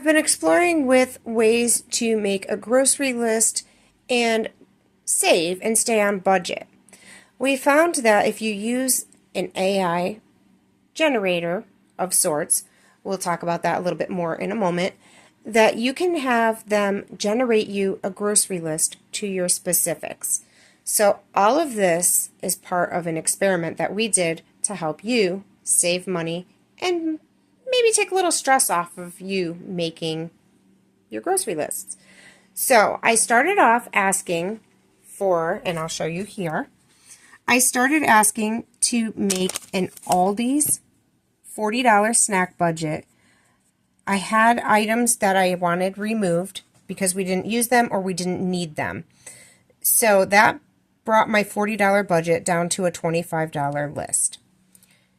I've been exploring with ways to make a grocery list and save and stay on budget. We found that if you use an AI generator of sorts, we'll talk about that a little bit more in a moment, that you can have them generate you a grocery list to your specifics. So all of this is part of an experiment that we did to help you save money and maybe take a little stress off of you making your grocery lists. So I started off asking for, and I'll show you here, I started asking to make an Aldi's $40 snack budget. I had items that I wanted removed because we didn't use them or we didn't need them. So that brought my $40 budget down to a $25 list.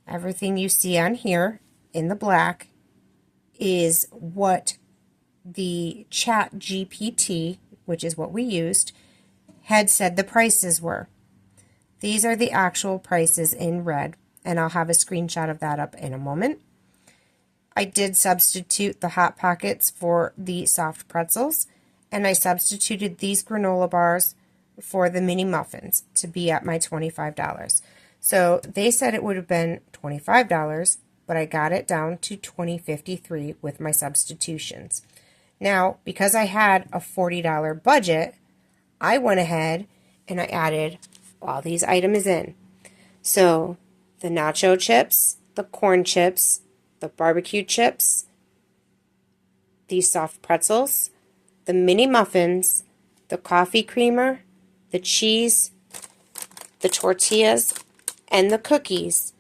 Everything you see on here in the black is what the chat GPT, which is what we used, had said the prices were. These are the actual prices in red, and I'll have a screenshot of that up in a moment. I did substitute the Hot Pockets for the soft pretzels, and I substituted these granola bars for the mini muffins to be at my $25. So they said it would have been $25, but I got it down to $20.53 with my substitutions. Now, because I had a $40 budget, I went ahead and I added all these items in. So the nacho chips, the corn chips, the barbecue chips, these soft pretzels, the mini muffins, the coffee creamer, the cheese, the tortillas, and the cookies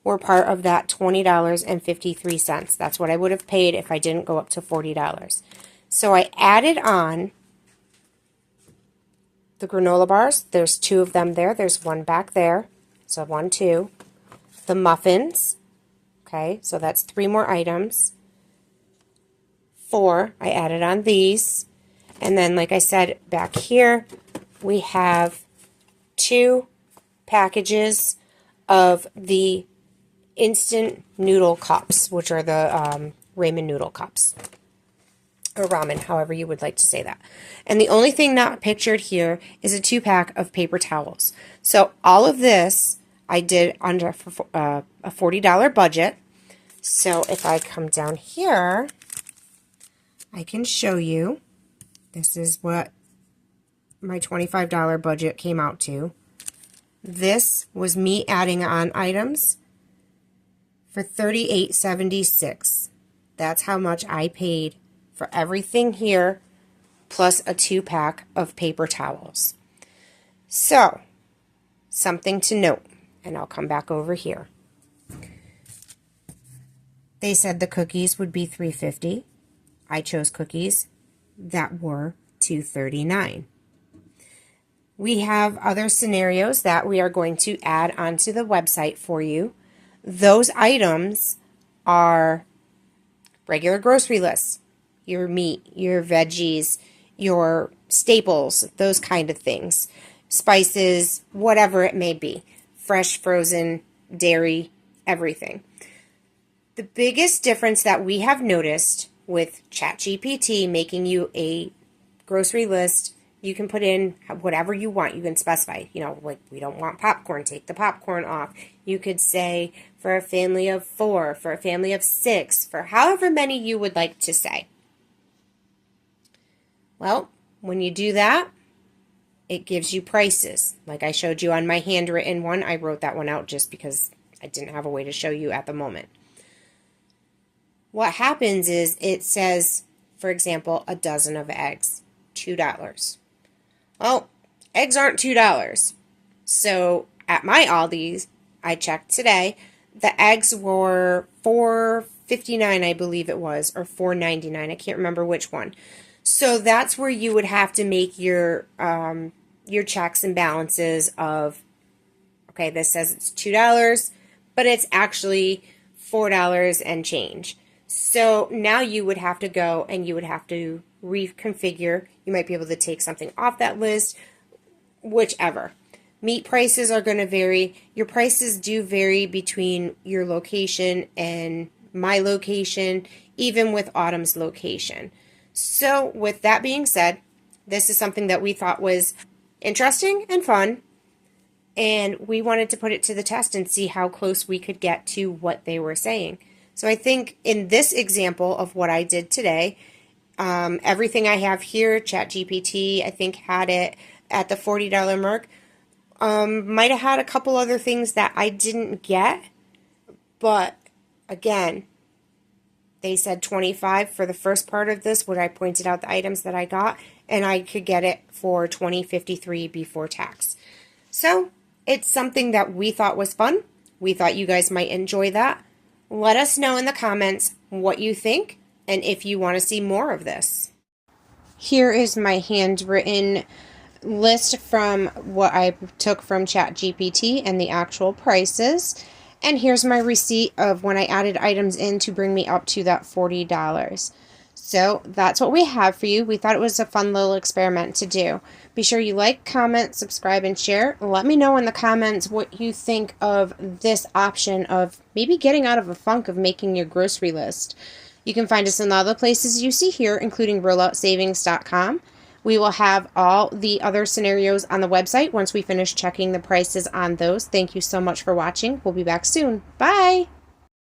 were part of that $20.53. That's what I would have paid if I didn't go up to $40. So I added on the granola bars. There's 2 of them there. There's one back there. So 1, 2. The muffins. Okay, so that's 3 more items. 4, I added on these. And then, like I said, back here, we have 2 packages of the instant noodle cups, which are the ramen noodle cups, or ramen, however you would like to say that. And the only thing not pictured here is a 2-pack of paper towels. So all of this I did under a $40 budget. So if I come down here, I can show you. This is what my $25 budget came out to. This was me adding on items for $38.76. That's how much I paid for everything here, plus a 2-pack of paper towels. So, something to note, and I'll come back over here. They said the cookies would be $3.50. I chose cookies that were $2.39. We have other scenarios that we are going to add onto the website for you. Those items are regular grocery lists, your meat, your veggies, your staples, those kind of things, spices, whatever it may be, fresh, frozen, dairy, everything. The biggest difference that we have noticed with ChatGPT making you a grocery list, you can put in whatever you want. You can specify, like we don't want popcorn, take the popcorn off. You could say for a family of 4, for a family of 6, for however many you would like to say. Well, when you do that, it gives you prices. Like I showed you on my handwritten one, I wrote that one out just because I didn't have a way to show you at the moment. What happens is it says, for example, a dozen of eggs, $2. Well, eggs aren't $2. So at my Aldi's, I checked today, the eggs were $4.59, I believe it was, or $4.99. I can't remember which one. So that's where you would have to make your checks and balances of, okay, this says it's $2, but it's actually $4 and change. So now you would have to go and you would have to reconfigure. You might be able to take something off that list, whichever. Meat prices are going to vary. Your prices do vary between your location and my location, even with Autumn's location. So with that being said, this is something that we thought was interesting and fun, and we wanted to put it to the test and see how close we could get to what they were saying. So I think in this example of what I did today, everything I have here, ChatGPT, I think had it at the $40 mark. Might have had a couple other things that I didn't get, but again, they said 25 for the first part of this, where I pointed out the items that I got, and I could get it for $20.53 before tax. So it's something that we thought was fun. We thought you guys might enjoy that. Let us know in the comments what you think and if you want to see more of this. Here is my handwritten list from what I took from ChatGPT and the actual prices. And here's my receipt of when I added items in to bring me up to that $40. So that's what we have for you. We thought it was a fun little experiment to do. Be sure you like, comment, subscribe, and share. Let me know in the comments what you think of this option of maybe getting out of a funk of making your grocery list. You can find us in all the places you see here, including rolloutsavings.com. We will have all the other scenarios on the website once we finish checking the prices on those. Thank you so much for watching. We'll be back soon. Bye!